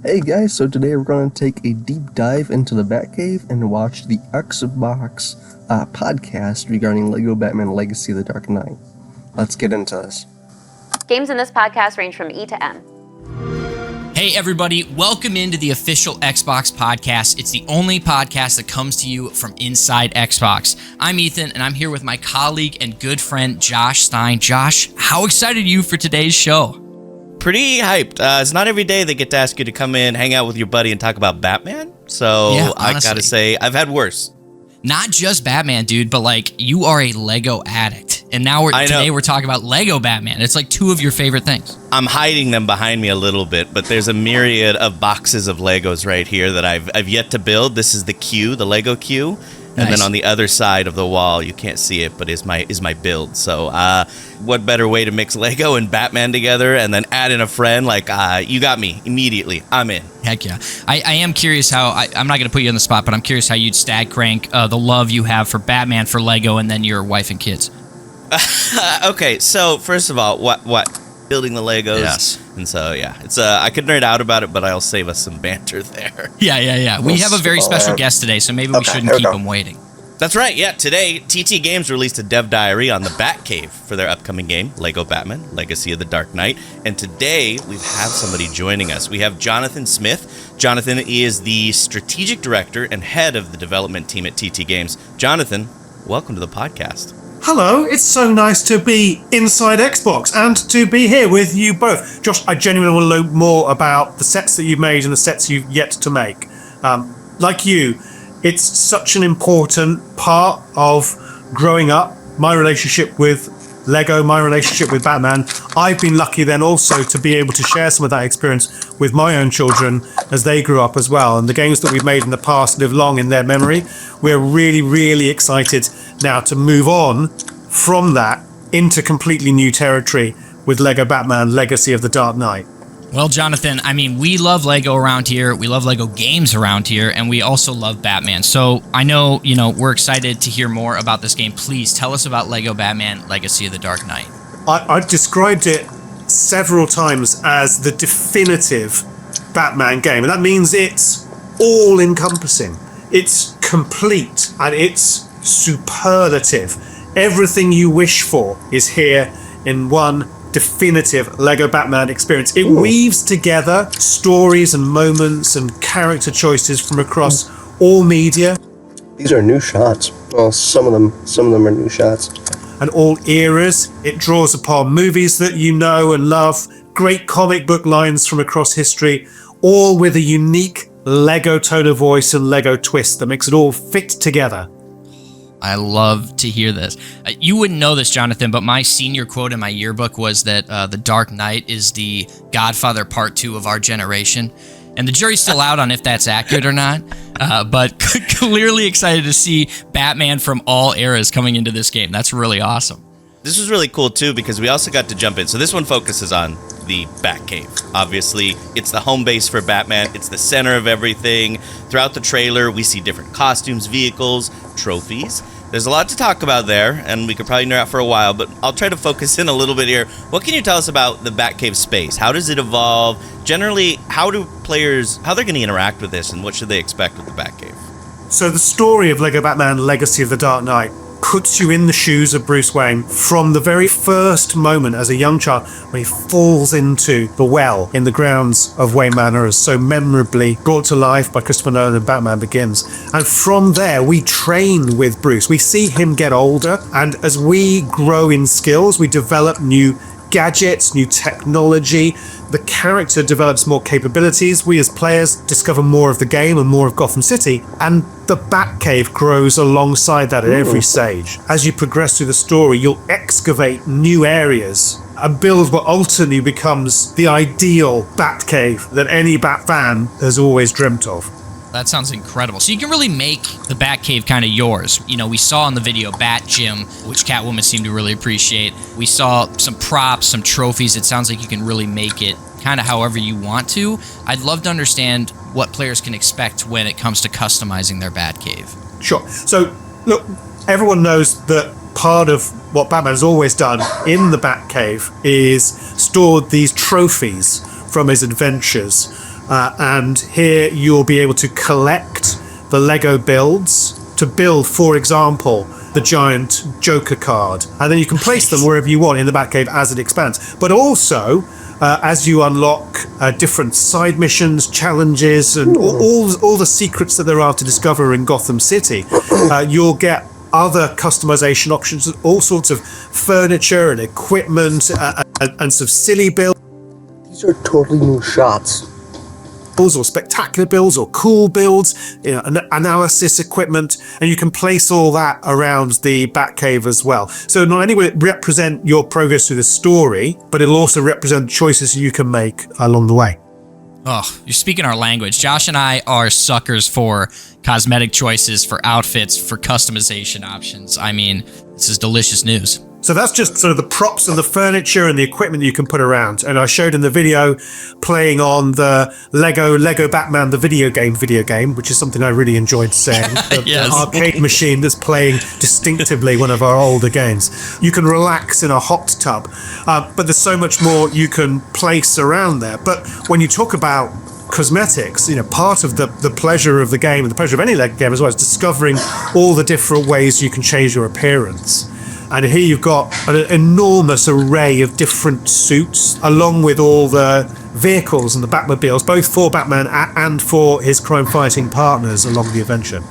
Hey guys, so today we're going to take a deep dive into the Batcave and watch the Xbox podcast regarding LEGO Batman Legacy of the Dark Knight. Let's get into this. Games in this podcast range from E to M. Hey everybody, welcome into the official Xbox podcast. It's the only podcast that comes to you from inside Xbox. I'm Ethan, and I'm here with my colleague and good friend, Josh Stein. Josh, how excited are you for today's show? Pretty hyped. It's not every day they get to ask you to come in, hang out with your buddy, and talk about Batman. So Yeah, I gotta say, I've had worse. Not just Batman, dude, but like you are a Lego addict. And now today we're talking about Lego Batman. It's like two of your favorite things. I'm hiding them behind me a little bit, but there's a myriad of boxes of Legos right here that I've yet to build. This is the queue, the Lego queue. And Nice. then on the other side of the wall, you can't see it, but is my build. So what better way to mix Lego and Batman together and then add in a friend? Like, you got me immediately. I'm in. Heck yeah. I am curious how, I'm not going to put you on the spot, but I'm curious how you'd stack rank the love you have for Batman, for Lego, and then your wife and kids. Okay, so first of all, what? Building the Legos. Yes. And so, yeah, it's I could nerd out about it, but I'll save us some banter there. Yeah. We have a very special guest today, so maybe we shouldn't keep him waiting. That's right, yeah. Today, TT Games released a dev diary on the Batcave for their upcoming game, Lego Batman, Legacy of the Dark Knight. And today, we have somebody joining us. We have Jonathan Smith. Jonathan is the strategic director and head of the development team at TT Games. Jonathan, welcome to the podcast. Hello, it's so nice to be inside Xbox and to be here with you both. Josh, I genuinely want to know more about the sets that you've made and the sets you've yet to make. Like you, it's such an important part of growing up, my relationship with Lego, my relationship with Batman. I've been lucky then also to be able to share some of that experience with my own children as they grew up as well. And the games that we've made in the past live long in their memory. We're really, really excited now to move on from that into completely new territory with Lego Batman Legacy of the Dark Knight. Well, Jonathan, I mean, we love Lego around here. We love Lego games around here, and we also love Batman. So I know, we're excited to hear more about this game. Please tell us about Lego Batman Legacy of the Dark Knight. I've described it several times as the definitive Batman game, and that means it's all-encompassing. It's complete, and it's superlative. Everything you wish for is here in one definitive Lego Batman experience. It weaves together stories and moments and character choices from across all media. These are new shots. Well, some of them are new shots. And all eras. It draws upon movies that you know and love, great comic book lines from across history, all with a unique Lego tone of voice and Lego twist that makes it all fit together. I love to hear this. You wouldn't know this, Jonathan, but my senior quote in my yearbook was that The Dark Knight is the Godfather Part 2 of our generation. And the jury's still out on if that's accurate or not, but clearly excited to see Batman from all eras coming into this game. That's really awesome. This was really cool, too, because we also got to jump in. So this one focuses on the Batcave. Obviously, it's the home base for Batman. It's the center of everything. Throughout the trailer, we see different costumes, vehicles, trophies. There's a lot to talk about there, and we could probably nerd out for a while, but I'll try to focus in a little bit here. What can you tell us about the Batcave space? How does it evolve? Generally, how they're going to interact with this, and what should they expect with the Batcave? So the story of Lego Batman Legacy of the Dark Knight puts you in the shoes of Bruce Wayne from the very first moment as a young child when he falls into the well in the grounds of Wayne Manor, as so memorably brought to life by Christopher Nolan in Batman Begins. And from there, we train with Bruce. We see him get older, and as we grow in skills, we develop new gadgets, new technology. The character develops more capabilities. We as players discover more of the game and more of Gotham City, and the Batcave grows alongside that at every stage. As you progress through the story, you'll excavate new areas and build what ultimately becomes the ideal Batcave that any Bat fan has always dreamt of. That sounds incredible. So you can really make the Batcave kind of yours. We saw in the video Bat Gym, which Catwoman seemed to really appreciate. We saw some props, some trophies. It sounds like you can really make it kind of however you want to. I'd love to understand what players can expect when it comes to customizing their Batcave. Sure. So, look, everyone knows that part of what Batman has always done in the Batcave is stored these trophies from his adventures. and here you'll be able to collect the Lego builds to build, for example, the giant Joker card, and then you can place them wherever you want in the Batcave as it expands. But also, as you unlock different side missions, challenges, and all the secrets that there are to discover in Gotham City, you'll get other customization options, all sorts of furniture and equipment, and some silly builds. These are totally new shots. Or spectacular builds or cool builds, analysis equipment, and you can place all that around the Batcave as well. So not only will it represent your progress through the story, but it'll also represent choices you can make along the way. Oh, you're speaking our language. Josh and I are suckers for cosmetic choices, for outfits, for customization options. I mean, this is delicious news. So that's just sort of the props and the furniture and the equipment you can put around. And I showed in the video playing on the Lego Batman, the video game, which is something I really enjoyed saying. Yes. The arcade machine that's playing distinctively one of our older games. You can relax in a hot tub, but there's so much more you can place around there. But when you talk about cosmetics, part of the pleasure of the game and the pleasure of any Lego game as well is discovering all the different ways you can change your appearance. And here you've got an enormous array of different suits, along with all the vehicles and the Batmobiles, both for Batman and for his crime-fighting partners along the adventure.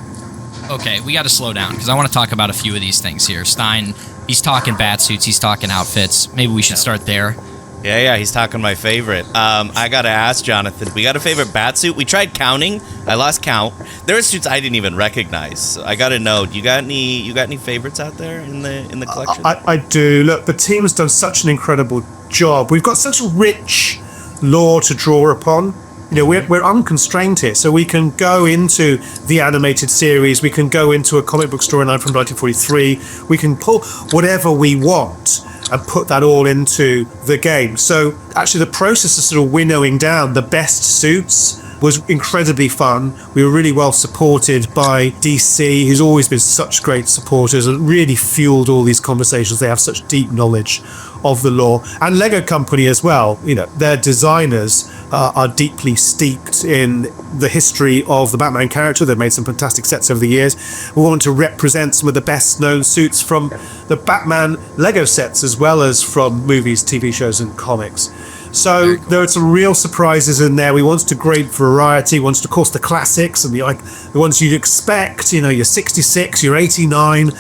Okay, we got to slow down, because I want to talk about a few of these things here. Stein, he's talking Batsuits, he's talking outfits. Maybe we should start there. Yeah, he's talking my favorite. I gotta ask Jonathan, we got a favorite Batsuit? We tried counting. I lost count. There are suits I didn't even recognize. So I gotta know. You got any favorites out there in the collection? I do. Look, the team has done such an incredible job. We've got such a rich lore to draw upon. We're unconstrained here, so we can go into the animated series. We can go into a comic book storyline from 1943. We can pull whatever we want and put that all into the game. So actually the process of sort of winnowing down the best suits was incredibly fun. We were really well supported by DC, who's always been such great supporters and really fueled all these conversations. They have such deep knowledge of the lore. And Lego Company as well, their designers are deeply steeped in the history of the Batman character. They've made some fantastic sets over the years. We want to represent some of the best known suits from the Batman Lego sets, as well as from movies, TV shows and comics. So there are some real surprises in there. We wanted a great variety. We wanted, of course, the classics and the ones you'd expect, your 66, your 89,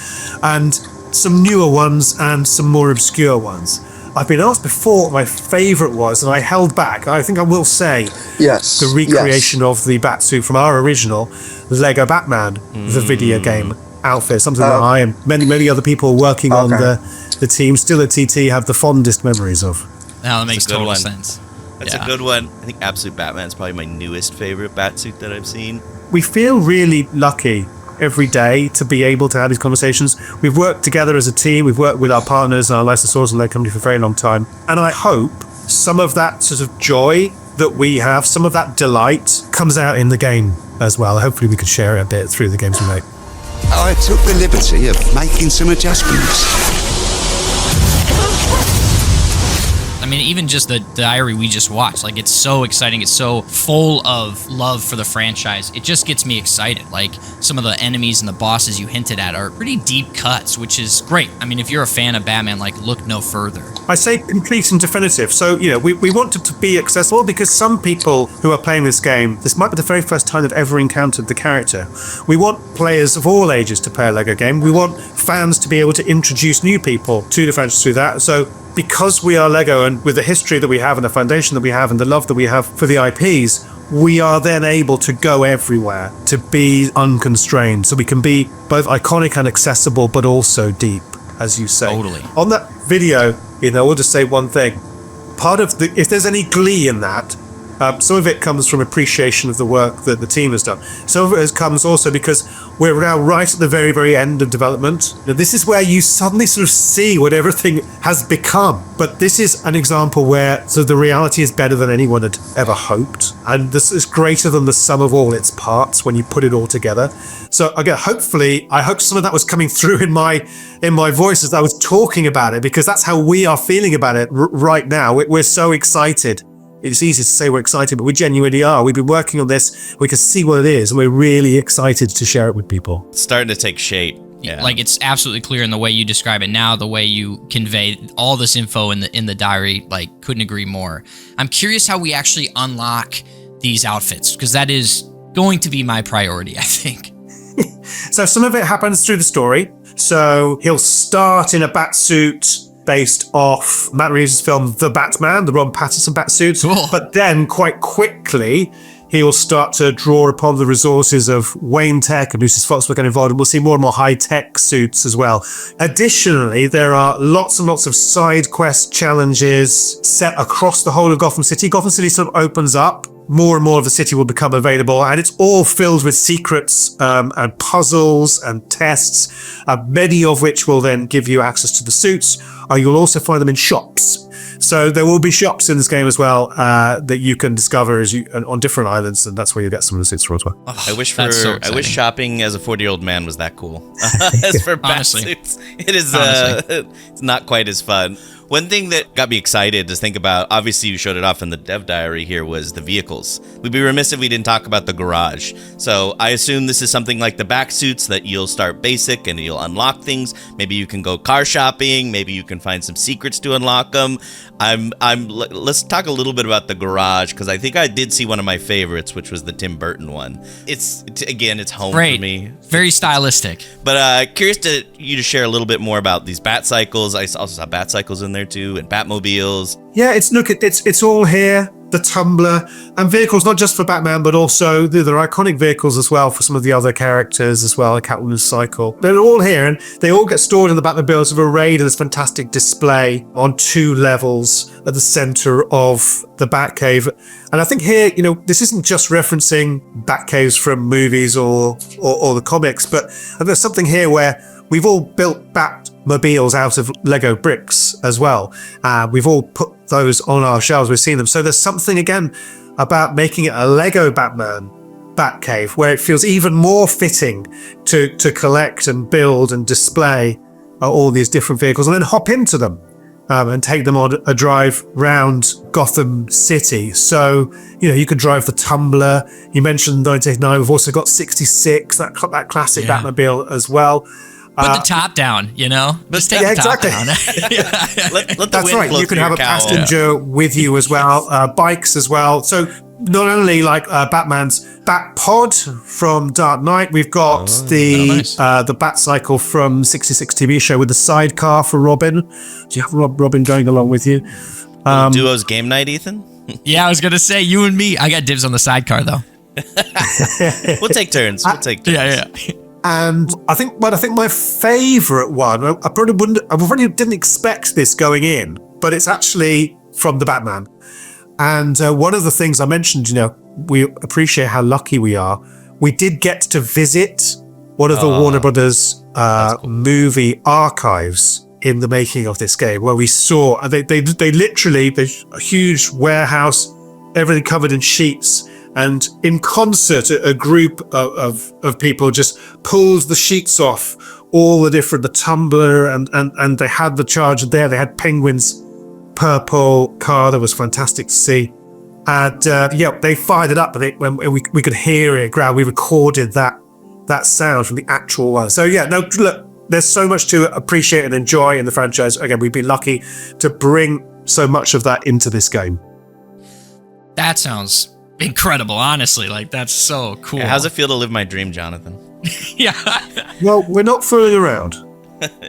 and some newer ones and some more obscure ones. I've been asked before what my favourite was, and I held back. I think I will say Yes. the recreation of the Batsuit from our original Lego Batman, the video game outfit. Something that I and many other people working on the team, still at TT, have the fondest memories of. Now that makes total one. sense. That's a good one. I think Absolute Batman is probably my newest favorite Batsuit that I've seen. We feel really lucky every day to be able to have these conversations. We've worked together as a team. We've worked with our partners and our licensors and Lego Company for a very long time. And I hope some of that sort of joy that we have, some of that delight, comes out in the game as well. Hopefully we can share it a bit through the games we make. I took the liberty of making some adjustments. I mean, even just the diary we just watched, it's so exciting. It's so full of love for the franchise. It just gets me excited. Some of the enemies and the bosses you hinted at are pretty deep cuts, which is great. I mean, if you're a fan of Batman, look no further. I say complete and definitive. So, we want it to be accessible because some people who are playing this game, this might be the very first time they've ever encountered the character. We want players of all ages to play a Lego game. We want fans to be able to introduce new people to the franchise through that. So, because we are Lego and with the history that we have and the foundation that we have and the love that we have for the IPs, we are then able to go everywhere, to be unconstrained. So we can be both iconic and accessible, but also deep, as you say. Totally. On that video, we'll just say one thing. If there's any glee in that, some of it comes from appreciation of the work that the team has done. Some of it comes also because we're now right at the very, very end of development. Now, this is where you suddenly sort of see what everything has become. But this is an example where the reality is better than anyone had ever hoped. And this is greater than the sum of all its parts when you put it all together. So again, I hope some of that was coming through in my voice as I was talking about it, because that's how we are feeling about it right now. We're so excited It's easy to say we're excited, but we genuinely are. We've been working on this. We can see what it is, and we're really excited to share it with people. It's starting to take shape. Yeah. Like, it's absolutely clear in the way you describe it now, the way you convey all this info in the diary. Like, couldn't agree more. I'm curious how we actually unlock these outfits, because that is going to be my priority, I think. So some of it happens through the story. So he'll start in a bat suit based off Matt Reeves' film The Batman, the Ron Patterson bat suit. Cool. But then quite quickly, he will start to draw upon the resources of Wayne Tech, and Lucius Fox will get involved, and we'll see more and more high-tech suits as well. Additionally, there are lots and lots of side quest challenges set across the whole of Gotham City. Gotham City sort of opens up. More and more of the city will become available, and it's all filled with secrets and puzzles and tests, many of which will then give you access to the suits. You'll also find them in shops. So there will be shops in this game as well that you can discover on different islands, and that's where you get some of the suits from as well. I wish so I wish shopping as a 40-year-old man was that cool. As for bat suits, it is it's not quite as fun. One thing that got me excited to think about, obviously you showed it off in the dev diary here, was the vehicles. We'd be remiss if we didn't talk about the garage. So I assume this is something like the back suits, that you'll start basic and you'll unlock things. Maybe you can go car shopping. Maybe you can find some secrets to unlock them. Let's talk a little bit about the garage, because I think I did see one of my favorites, which was the Tim Burton one. It's home Great. for me. Very stylistic. But curious you to share a little bit more about these bat cycles. I also saw bat cycles in there too, and Batmobiles. Yeah, it's all here. The Tumbler and vehicles, not just for Batman, but also they're iconic vehicles as well for some of the other characters as well, like Catwoman's cycle. They're all here, and they all get stored in the Batmobiles, of arrayed in this fantastic display on 2 levels at the center of the Batcave. And I think here, this isn't just referencing Batcaves from movies or the comics, but there's something here where we've all built Batmobiles out of Lego bricks as well. We've all put those on our shelves. We've seen them. So there's something, again, about making it a Lego Batman Batcave, where it feels even more fitting to collect and build and display all these different vehicles, and then hop into them and take them on a drive round Gotham City. So, you can drive the Tumbler. You mentioned 1989. We've also got 66, that classic Batmobile as well. Put the top down, Just take the top down. Let the That's wind right. blow You can through have your a cowl. passenger with you as well. Bikes as well. So not only like Batman's Bat Pod from Dark Knight, we've got the Bat Cycle from 66 TV show with the sidecar for Robin. Do you have Robin going along with you? Duo's game night, Ethan? Yeah, I was gonna say you and me. I got dibs on the sidecar though. We'll take turns. Yeah. And I think my favourite one, I probably didn't expect this going in, but it's actually from the Batman. And one of the things I mentioned, we appreciate how lucky we are. We did get to visit one of the Warner Brothers movie archives in the making of this game, where we saw they literally, there's a huge warehouse, everything covered in sheets. And in concert, a group of people just pulled the sheets off all the Tumbler, and they had the Charger there. They had Penguin's purple car that was fantastic to see. And they fired it up, and when we could hear it ground. We recorded that sound from the actual one. So look, there's so much to appreciate and enjoy in the franchise. Again, we've been lucky to bring so much of that into this game. That sounds incredible, honestly. Like, that's so cool. Yeah, how's it feel to live my dream, Jonathan? Yeah. Well, we're not fooling around.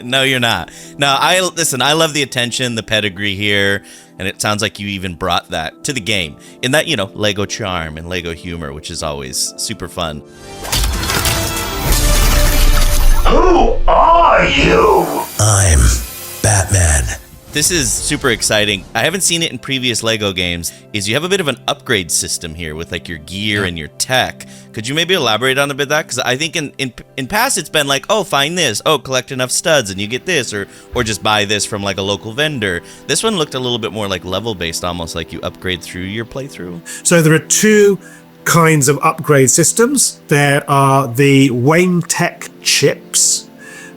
No, you're not. No, I love the attention, the pedigree here, and it sounds like you even brought that to the game in that, Lego charm and Lego humor, which is always super fun. Who are you? I'm Batman. This is super exciting. I haven't seen it in previous Lego games. You have a bit of an upgrade system here with like your gear and your tech. Could you maybe elaborate on a bit of that? Because I think in past it's been like, find this, collect enough studs and you get this, or just buy this from like a local vendor. This one looked a little bit more like level based, almost like you upgrade through your playthrough. So there are 2 kinds of upgrade systems. There are the Wayne Tech chips,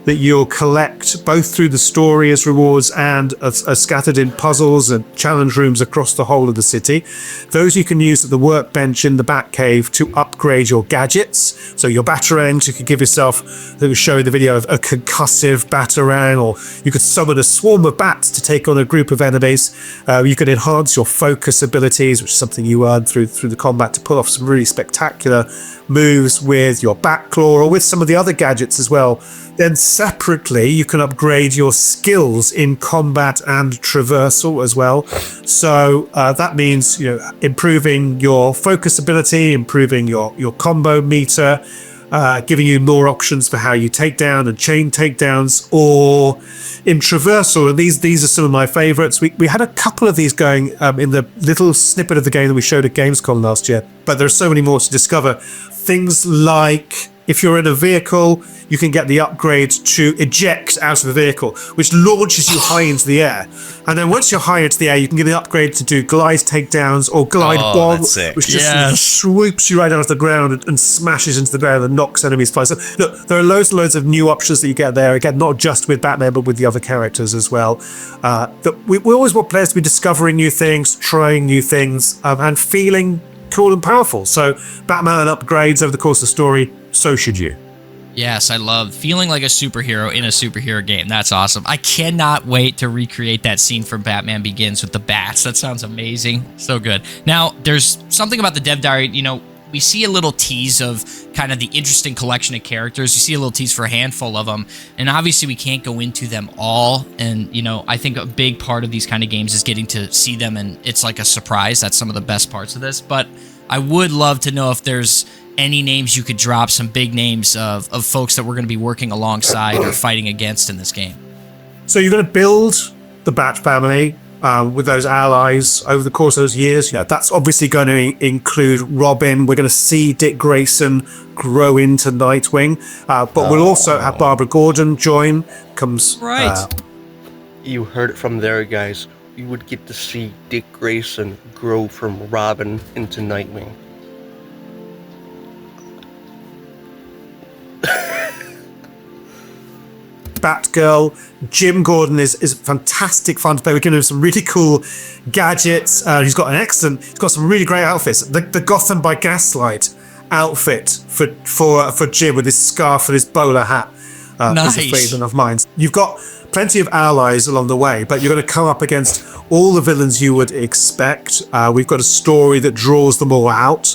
that you'll collect both through the story as rewards and as scattered in puzzles and challenge rooms across the whole of the city. Those you can use at the workbench in the Batcave to upgrade your gadgets. So your Batarangs, you could give yourself, they were showing the video of a concussive Batarang, or you could summon a swarm of bats to take on a group of enemies. You could enhance your focus abilities, which is something you earn through the combat to pull off some really spectacular moves with your Batclaw or with some of the other gadgets as well. Then separately, you can upgrade your skills in combat and traversal as well. So that means, improving your focus ability, improving your combo meter, giving you more options for how you take down and chain takedowns, or in traversal. And these are some of my favorites. We had a couple of these going in the little snippet of the game that we showed at Gamescom last year, but there are so many more to discover. Things like, if you're in a vehicle, you can get the upgrade to eject out of the vehicle, which launches you high into the air. And then once you're high into the air, you can get the upgrade to do glide takedowns or glide bomb, which just sort of swoops you right out of the ground and smashes into the ground and knocks enemies flying. So look, there are loads and loads of new options that you get there. Again, not just with Batman, but with the other characters as well. We always want players to be discovering new things, trying new things, and feeling cool and powerful. So Batman upgrades over the course of the story, so should you. Yes, I love feeling like a superhero in a superhero game. That's awesome. I cannot wait to recreate that scene from Batman Begins with the bats. That sounds amazing. So good. Now, there's something about the dev diary, we see a little tease of kind of the interesting collection of characters. You see a little tease for a handful of them, and obviously we can't go into them all. And, I think a big part of these kind of games is getting to see them, and it's like a surprise. That's some of the best parts of this. But I would love to know if there's any names you could drop, some big names of folks that we're going to be working alongside or fighting against in this game. So you're going to build the Bat family with those allies over the course of those years. That's obviously going to include Robin. We're going to see Dick Grayson grow into Nightwing, but we'll also have Barbara Gordon join. You heard it from there, guys. We would get to see Dick Grayson grow from Robin into Nightwing. Batgirl. Jim Gordon is fantastic fun to play. We're giving him some really cool gadgets. He's got some really great outfits. The Gotham by Gaslight outfit for Jim, with his scarf and his bowler hat. Nice. Is a favorite of mine. You've got plenty of allies along the way, but you're going to come up against all the villains you would expect. We've got a story that draws them all out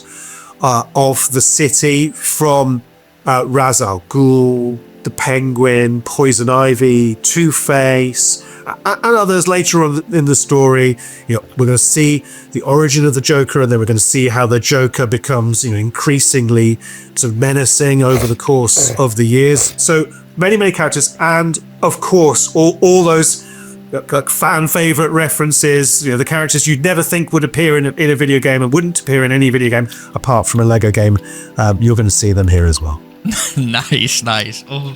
of the city, from Ra's al Ghul, the Penguin, Poison Ivy, Two-Face, and others later on in the story. We're going to see the origin of the Joker, and then we're going to see how the Joker becomes, increasingly sort of menacing over the course of the years. So many characters, and of course all those like fan favorite references. The characters you'd never think would appear in a video game and wouldn't appear in any video game apart from a Lego game. You're going to see them here as well. Nice. Oh.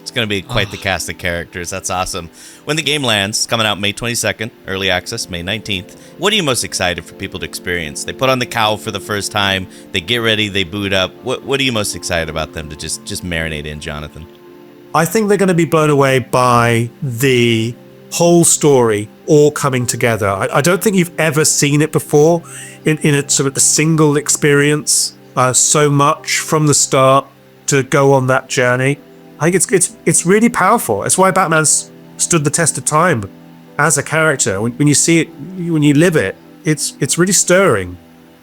It's going to be quite the cast of characters. That's awesome. When the game lands, coming out May 22nd, early access May 19th, what are you most excited for people to experience? They put on the cowl for the first time, they get ready, they boot up. What are you most excited about them to just marinate in, Jonathan? I think they're going to be blown away by the whole story all coming together. I don't think you've ever seen it before in a sort of a single experience, so much from the start to go on that journey. I think it's really powerful. It's why Batman's stood the test of time as a character. When you see it, when you live it, it's really stirring.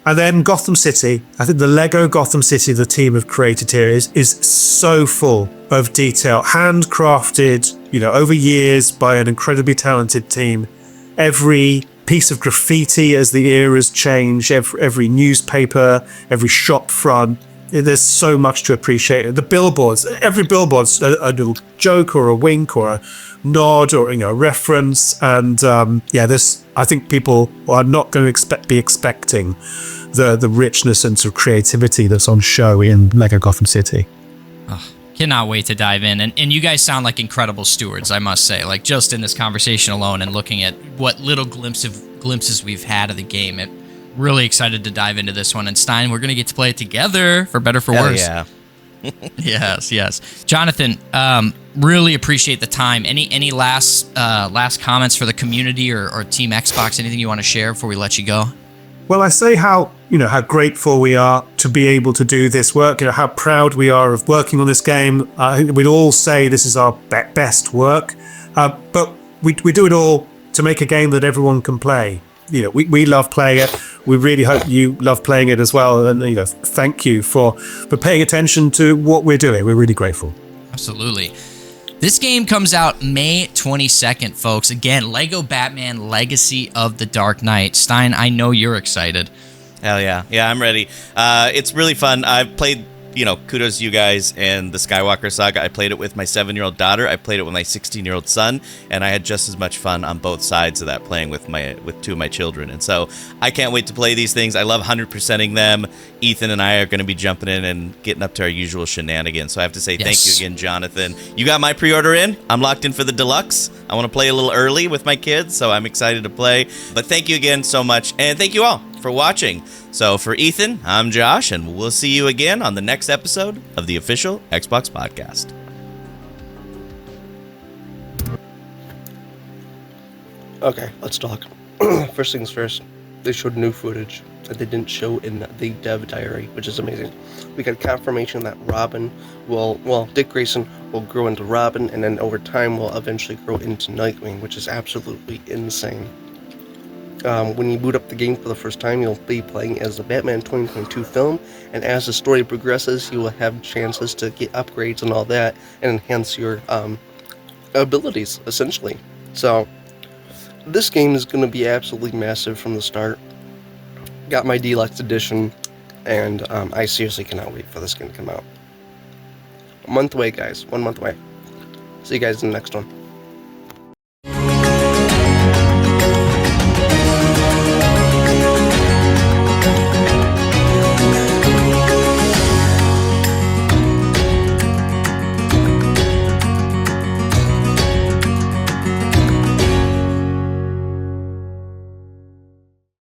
And then Gotham City. I think the Lego Gotham City the team have created here is so full of detail, handcrafted, over years by an incredibly talented team. Every piece of graffiti as the eras change, every newspaper, every shop front. There's so much to appreciate. The billboards, every billboard's a little joke or a wink or a nod or a reference. And I think people are not going to be expecting the richness and sort of creativity that's on show in Lego Gotham City. Oh, cannot wait to dive in. And you guys sound like incredible stewards, I must say. Like, just in this conversation alone and looking at what little glimpses we've had of the game, really excited to dive into this one. And Stein, we're going to get to play it together, for better or for worse. Yeah. Yes. Jonathan, really appreciate the time. Any last comments for the community or Team Xbox? Anything you want to share before we let you go? Well, I say how grateful we are to be able to do this work, how proud we are of working on this game. I think we'd all say this is our best work, but we do it all to make a game that everyone can play. We love playing it. We really hope you love playing it as well. And, thank you for paying attention to what we're doing. We're really grateful. Absolutely. This game comes out May 22nd, folks. Again, Lego Batman Legacy of the Dark Knight. Stein, I know you're excited. Hell yeah. Yeah, I'm ready. It's really fun. I've played, kudos to you guys and the Skywalker Saga. I played it with my 7-year-old daughter. I played it with my 16-year-old son, and I had just as much fun on both sides of that playing with two of my children. And so I can't wait to play these things. I love 100%ing them. Ethan and I are going to be jumping in and getting up to our usual shenanigans. So I have to say thank you again, Jonathan. You got my pre-order in. I'm locked in for the deluxe. I want to play a little early with my kids, so I'm excited to play. But thank you again so much, and thank you all for watching. So for Ethan, I'm Josh, and we'll see you again on the next episode of the official Xbox Podcast. Okay, let's talk. First things first, they showed new footage that they didn't show in the dev diary, which is amazing. We got confirmation that Dick Grayson will grow into Robin, and then over time will eventually grow into Nightwing, which is absolutely insane. When you boot up the game for the first time, you'll be playing as the Batman 2022 film, and as the story progresses, you will have chances to get upgrades and all that, and enhance your abilities, essentially. So, this game is going to be absolutely massive from the start. Got my deluxe edition, and I seriously cannot wait for this game to come out. A month away, guys. 1 month away. See you guys in the next one.